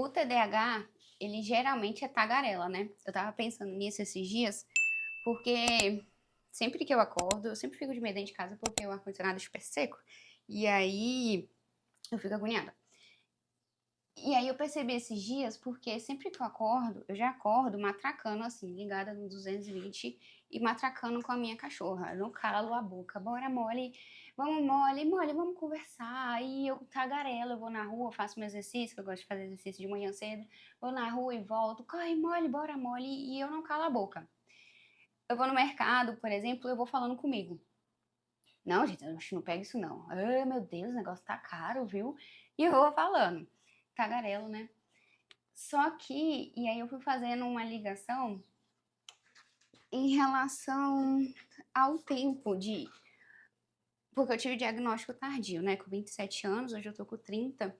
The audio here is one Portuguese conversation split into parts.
O TDAH, ele geralmente é tagarela, né? Eu tava pensando nisso esses dias, porque sempre que eu acordo, eu sempre fico de medo dentro de casa porque o ar-condicionado é super seco. E aí eu fico agoniada. E aí eu percebi esses dias porque sempre que eu acordo, eu já acordo matracando assim, ligada no 220 e matracando com a minha cachorra. Eu não calo a boca. Bora, Molly. Vamos, Molly, Molly, vamos conversar. Aí eu tagarelo, eu vou na rua, faço meu exercício, que eu gosto de fazer exercício de manhã cedo. Vou na rua e volto. Corre, Molly, bora, Molly. E eu não calo a boca. Eu vou no mercado, por exemplo, eu vou falando comigo. Não, gente, não pega isso não. Ah, meu Deus, o negócio tá caro, viu? E eu vou falando. Tagarelo, né? Só que, e aí eu fui fazendo uma ligação em relação ao tempo de. Porque eu tive diagnóstico tardio, né? Com 27 anos, hoje eu tô com 30.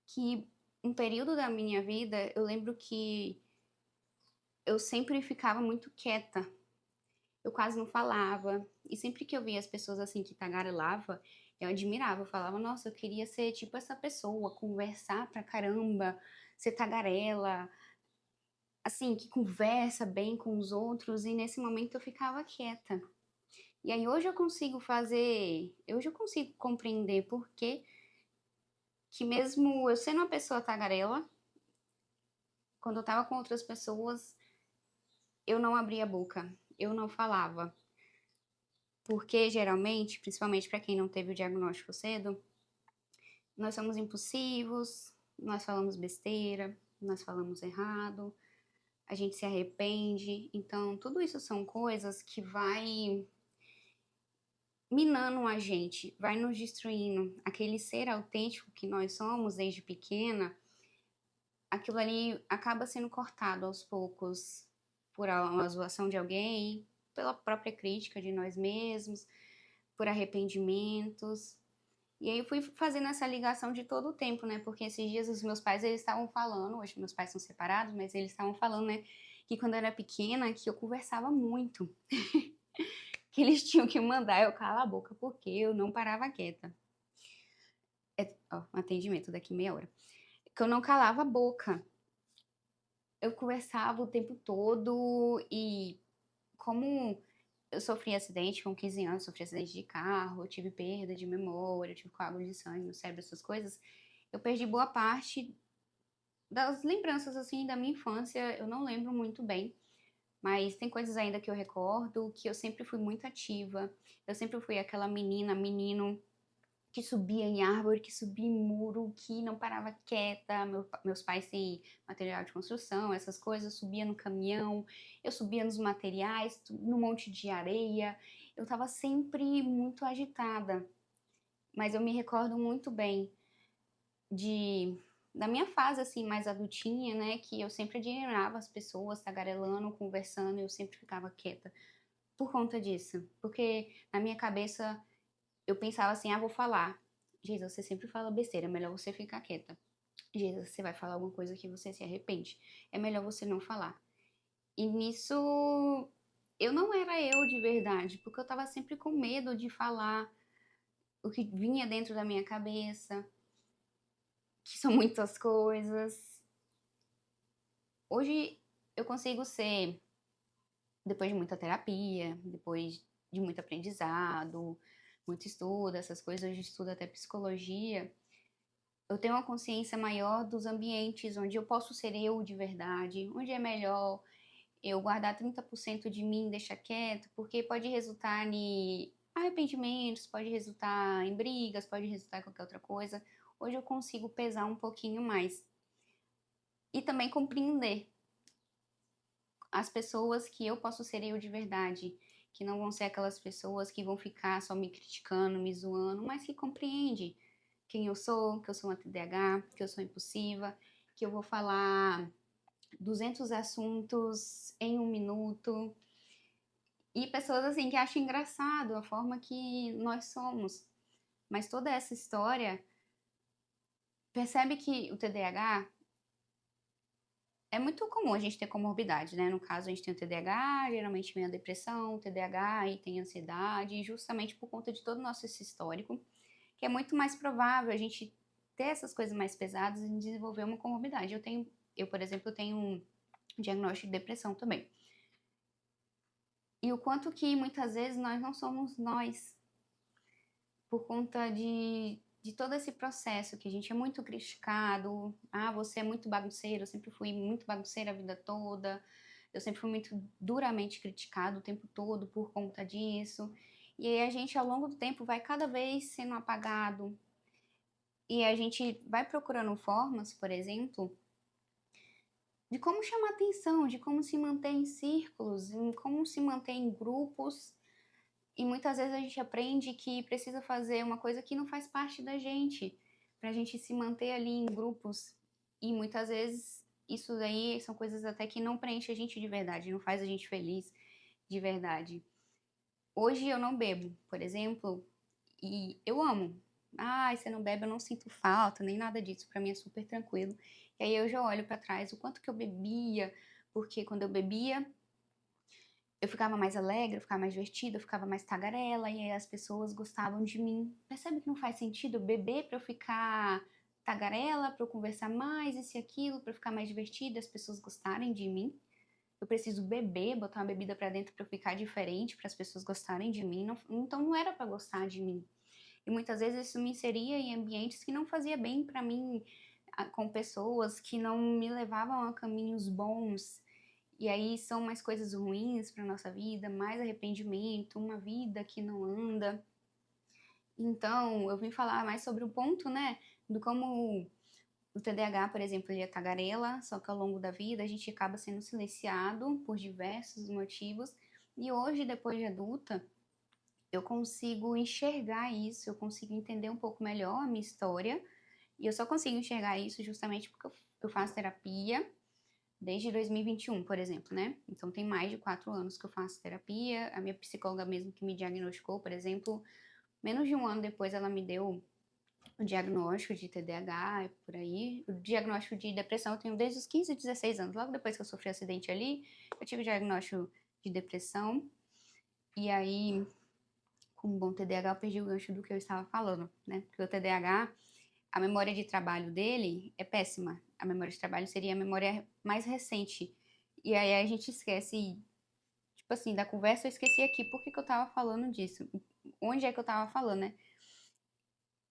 Que um período da minha vida, eu lembro que eu sempre ficava muito quieta. Eu quase não falava. E sempre que eu via as pessoas assim que tagarelava, eu admirava. Eu falava, nossa, eu queria ser tipo essa pessoa, conversar pra caramba, ser tagarela, assim, que conversa bem com os outros, e nesse momento eu ficava quieta. E aí hoje eu consigo compreender por que mesmo eu sendo uma pessoa tagarela, quando eu tava com outras pessoas, eu não abria a boca, eu não falava. Porque geralmente, principalmente para quem não teve o diagnóstico cedo, nós somos impulsivos, nós falamos besteira, nós falamos errado, a gente se arrepende. Então, tudo isso são coisas que vai minando a gente, vai nos destruindo. Aquele ser autêntico que nós somos desde pequena, aquilo ali acaba sendo cortado aos poucos por uma zoação de alguém, pela própria crítica de nós mesmos, por arrependimentos. E aí eu fui fazendo essa ligação de todo o tempo, né? Porque esses dias os meus pais, eles estavam falando, hoje meus pais são separados, mas eles estavam falando, né, que quando eu era pequena, que eu conversava muito. Que eles tinham que mandar eu calar a boca, porque eu não parava quieta. Ó, atendimento daqui meia hora. Que eu não calava a boca. Eu conversava o tempo todo e como eu sofri acidente com 15 anos, sofri acidente de carro, eu tive perda de memória, eu tive coágulo de sangue no cérebro, essas coisas, eu perdi boa parte das lembranças, assim, da minha infância, eu não lembro muito bem, mas tem coisas ainda que eu recordo, que eu sempre fui muito ativa, eu sempre fui aquela menina, menino que subia em árvore, que subia em muro, que não parava quieta. Meus pais têm material de construção, essas coisas, eu subia no caminhão, eu subia nos materiais, no monte de areia. Eu estava sempre muito agitada, mas eu me recordo muito bem de da minha fase assim mais adultinha, né, que eu sempre admirava as pessoas tagarelando, conversando, e eu sempre ficava quieta por conta disso, porque na minha cabeça eu pensava assim, ah, vou falar. Geisa, você sempre fala besteira, é melhor você ficar quieta. Geisa, você vai falar alguma coisa que você se arrepende. É melhor você não falar. E nisso eu não era eu de verdade, porque eu tava sempre com medo de falar o que vinha dentro da minha cabeça, que são muitas coisas. Hoje eu consigo ser, depois de muita terapia, depois de muito aprendizado, muito estudo, essas coisas, hoje eu estudo até psicologia. Eu tenho uma consciência maior dos ambientes onde eu posso ser eu de verdade, onde é melhor eu guardar 30% de mim, deixar quieto, porque pode resultar em arrependimentos, pode resultar em brigas, pode resultar em qualquer outra coisa. Hoje eu consigo pesar um pouquinho mais. E também compreender as pessoas que eu posso ser eu de verdade, que não vão ser aquelas pessoas que vão ficar só me criticando, me zoando, mas que compreende quem eu sou, que eu sou uma TDAH, que eu sou impulsiva, que eu vou falar 200 assuntos em um minuto. E pessoas assim que acham engraçado a forma que nós somos. Mas toda essa história, percebe que o TDAH é muito comum a gente ter comorbidade, né? No caso, a gente tem o TDAH, geralmente vem a depressão, o TDAH e tem ansiedade, justamente por conta de todo o nosso esse histórico, que é muito mais provável a gente ter essas coisas mais pesadas e desenvolver uma comorbidade. Eu, por exemplo, tenho um diagnóstico de depressão também. E o quanto que muitas vezes nós não somos nós por conta de todo esse processo que a gente é muito criticado. Ah, você é muito bagunceiro, eu sempre fui muito bagunceira a vida toda. Eu sempre fui muito duramente criticado o tempo todo por conta disso. E aí a gente, ao longo do tempo, vai cada vez sendo apagado. E a gente vai procurando formas, por exemplo, de como chamar atenção, de como se manter em círculos, em como se manter em grupos. E muitas vezes a gente aprende que precisa fazer uma coisa que não faz parte da gente, pra gente se manter ali em grupos. E muitas vezes isso daí são coisas até que não preenche a gente de verdade, não faz a gente feliz de verdade. Hoje eu não bebo, por exemplo, e eu amo. Ah, você não bebe, eu não sinto falta, nem nada disso. Pra mim é super tranquilo. E aí eu já olho pra trás o quanto que eu bebia, porque quando eu bebia, eu ficava mais alegre, eu ficava mais divertida, eu ficava mais tagarela, e aí as pessoas gostavam de mim. Percebe que não faz sentido eu beber pra eu ficar tagarela, pra eu conversar mais, isso e aquilo, pra eu ficar mais divertida, as pessoas gostarem de mim? Eu preciso beber, botar uma bebida pra dentro pra eu ficar diferente, para as pessoas gostarem de mim. Então não era pra gostar de mim. E muitas vezes isso me inseria em ambientes que não fazia bem pra mim, com pessoas que não me levavam a caminhos bons. E aí são mais coisas ruins para nossa vida, mais arrependimento, uma vida que não anda. Então, eu vim falar mais sobre o ponto, né, do como o TDAH, por exemplo, ele é tagarela, só que ao longo da vida a gente acaba sendo silenciado por diversos motivos. E hoje, depois de adulta, eu consigo enxergar isso, eu consigo entender um pouco melhor a minha história. E eu só consigo enxergar isso justamente porque eu faço terapia desde 2021, por exemplo, né? Então tem mais de 4 anos que eu faço terapia. A minha psicóloga mesmo que me diagnosticou, por exemplo, menos de um ano depois ela me deu o diagnóstico de TDAH, por aí. O diagnóstico de depressão eu tenho desde os 15, 16 anos. Logo depois que eu sofri um acidente ali, eu tive o diagnóstico de depressão. E aí, com um bom TDAH, eu perdi o gancho do que eu estava falando, né? Porque o TDAH, a memória de trabalho dele é péssima. A memória de trabalho seria a memória mais recente. E aí a gente esquece, tipo assim, da conversa eu esqueci aqui. Por que que eu tava falando disso? Onde é que eu tava falando, né?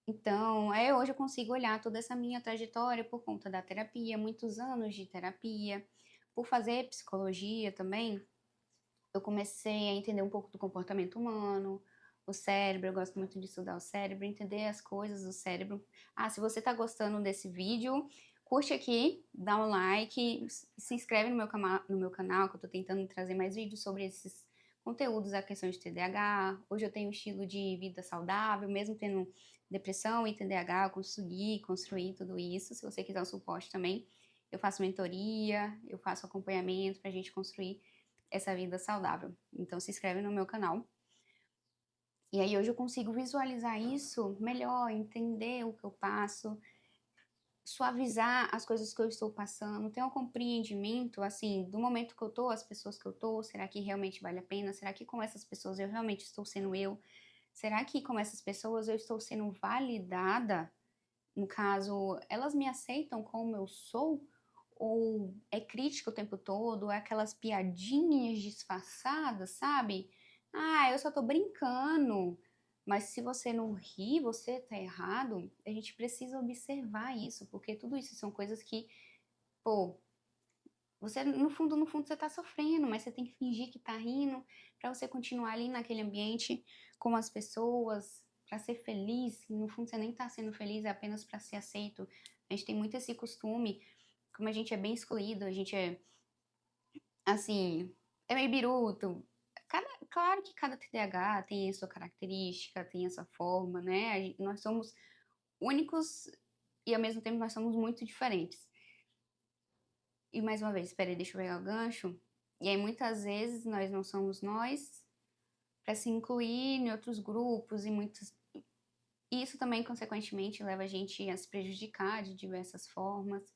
Então, aí hoje eu consigo olhar toda essa minha trajetória por conta da terapia, muitos anos de terapia, por fazer psicologia também. Eu comecei a entender um pouco do comportamento humano, o cérebro, eu gosto muito de estudar o cérebro, entender as coisas do cérebro. Ah, se você tá gostando desse vídeo, curte aqui, dá um like, se inscreve no meu canal, que eu tô tentando trazer mais vídeos sobre esses conteúdos, a questão de TDAH. Hoje eu tenho um estilo de vida saudável, mesmo tendo depressão e TDAH, eu consegui construir tudo isso. Se você quiser um suporte também, eu faço mentoria, eu faço acompanhamento pra gente construir essa vida saudável. Então se inscreve no meu canal. E aí hoje eu consigo visualizar isso melhor, entender o que eu passo, suavizar as coisas que eu estou passando, ter um compreendimento, assim, do momento que eu tô, as pessoas que eu tô, será que realmente vale a pena? Será que com essas pessoas eu realmente estou sendo eu? Será que com essas pessoas eu estou sendo validada? No caso, elas me aceitam como eu sou? Ou é crítica o tempo todo? É aquelas piadinhas disfarçadas, sabe? Ah, eu só tô brincando. Mas se você não ri, você tá errado. A gente precisa observar isso, porque tudo isso são coisas que, pô, você no fundo você tá sofrendo, mas você tem que fingir que tá rindo pra você continuar ali naquele ambiente com as pessoas, pra ser feliz. E no fundo você nem tá sendo feliz, é apenas pra ser aceito. A gente tem muito esse costume, como a gente é bem excluído, a gente é assim, é meio biruto. Claro que cada TDAH tem a sua característica, tem essa forma, né? Nós somos únicos e ao mesmo tempo nós somos muito diferentes. E mais uma vez, espera aí, deixa eu pegar o gancho. E aí muitas vezes nós não somos nós para se incluir em outros grupos e muitos. E isso também, consequentemente, leva a gente a se prejudicar de diversas formas.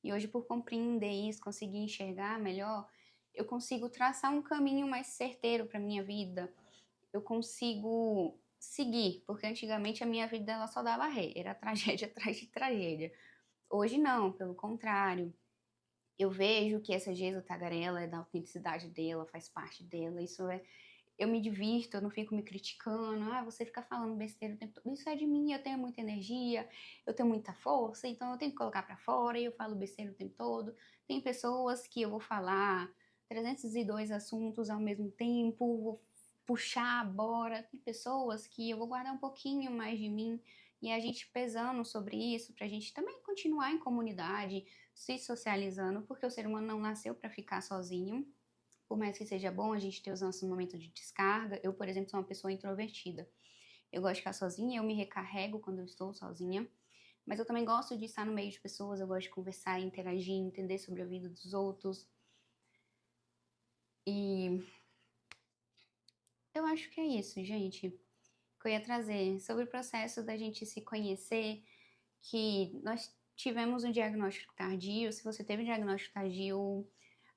E hoje, por compreender isso, conseguir enxergar melhor, eu consigo traçar um caminho mais certeiro para minha vida. Eu consigo seguir, porque antigamente a minha vida ela só dava ré, era tragédia atrás de tragédia. Hoje não, pelo contrário. Eu vejo que essa Geisa tagarela é da autenticidade dela, faz parte dela, isso é. Eu me divirto, eu não fico me criticando, você fica falando besteira o tempo todo. Isso é de mim, eu tenho muita energia, eu tenho muita força, então eu tenho que colocar pra fora e eu falo besteira o tempo todo. Tem pessoas que eu vou falar 302 assuntos ao mesmo tempo, vou puxar, bora. Tem pessoas que eu vou guardar um pouquinho mais de mim e a gente pesando sobre isso pra gente também continuar em comunidade, se socializando, porque o ser humano não nasceu para ficar sozinho. Por mais que seja bom a gente ter os nossos momentos de descarga. Eu, por exemplo, sou uma pessoa introvertida. Eu gosto de ficar sozinha, eu me recarrego quando eu estou sozinha. Mas eu também gosto de estar no meio de pessoas, eu gosto de conversar, interagir, entender sobre a vida dos outros. E eu acho que é isso, gente, que eu ia trazer sobre o processo da gente se conhecer, que nós tivemos um diagnóstico tardio. Se você teve um diagnóstico tardio,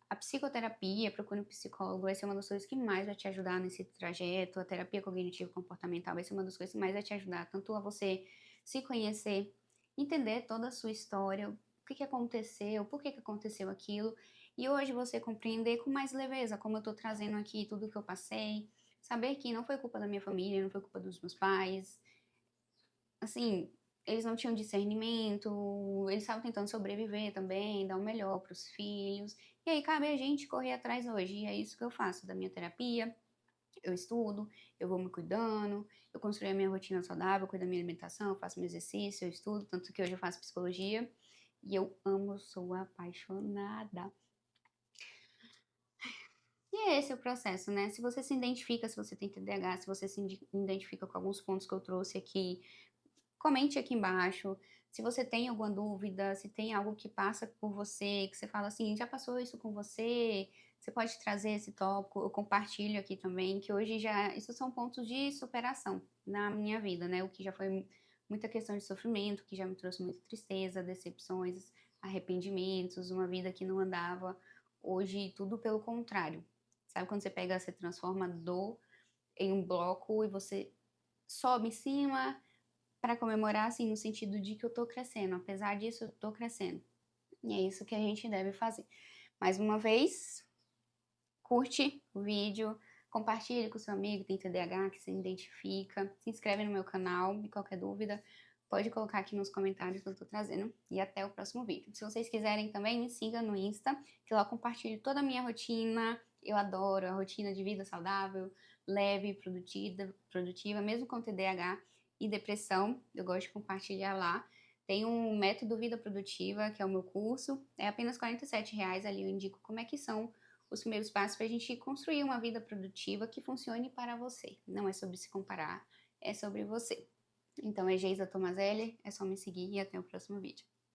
a psicoterapia, procure um psicólogo, vai ser uma das coisas que mais vai te ajudar nesse trajeto. A terapia cognitivo-comportamental vai ser uma das coisas que mais vai te ajudar, tanto a você se conhecer, entender toda a sua história, o que que aconteceu, por que que aconteceu aquilo, e hoje você compreender com mais leveza, como eu tô trazendo aqui tudo que eu passei, saber que não foi culpa da minha família, não foi culpa dos meus pais, assim, eles não tinham discernimento, eles estavam tentando sobreviver também, dar o melhor para os filhos. E aí cabe a gente correr atrás hoje. E é isso que eu faço da minha terapia. Eu estudo, eu vou me cuidando, eu construí a minha rotina saudável, eu cuido da minha alimentação, eu faço meu exercício, eu estudo, tanto que hoje eu faço psicologia. E eu amo, sou apaixonada. E é esse o processo, né? Se você se identifica, se você tem TDAH, se você se identifica com alguns pontos que eu trouxe aqui, comente aqui embaixo. Se você tem alguma dúvida, se tem algo que passa por você, que você fala assim, já passou isso com você, você pode trazer esse tópico, eu compartilho aqui também, que hoje já, isso são pontos de superação na minha vida, né? O que já foi muita questão de sofrimento, que já me trouxe muita tristeza, decepções, arrependimentos, uma vida que não andava. Hoje, tudo pelo contrário. Sabe quando você pega, você transforma a dor em um bloco e você sobe em cima para comemorar, assim, no sentido de que eu tô crescendo, apesar disso, eu tô crescendo. E é isso que a gente deve fazer. Mais uma vez, curte o vídeo, compartilhe com seu amigo que tem TDAH, que se identifica, se inscreve no meu canal e qualquer dúvida, pode colocar aqui nos comentários que eu tô trazendo. E até o próximo vídeo. Se vocês quiserem também, me siga no Insta, que lá eu compartilho toda a minha rotina. Eu adoro a rotina de vida saudável, leve, produtiva, mesmo com TDAH e depressão, eu gosto de compartilhar lá. Tem um método Vida Produtiva, que é o meu curso, é apenas R$ 47, ali eu indico como é que são os primeiros passos para a gente construir uma vida produtiva que funcione para você. Não é sobre se comparar, é sobre você. Então é Geisa Tomazelli, é só me seguir e até o próximo vídeo.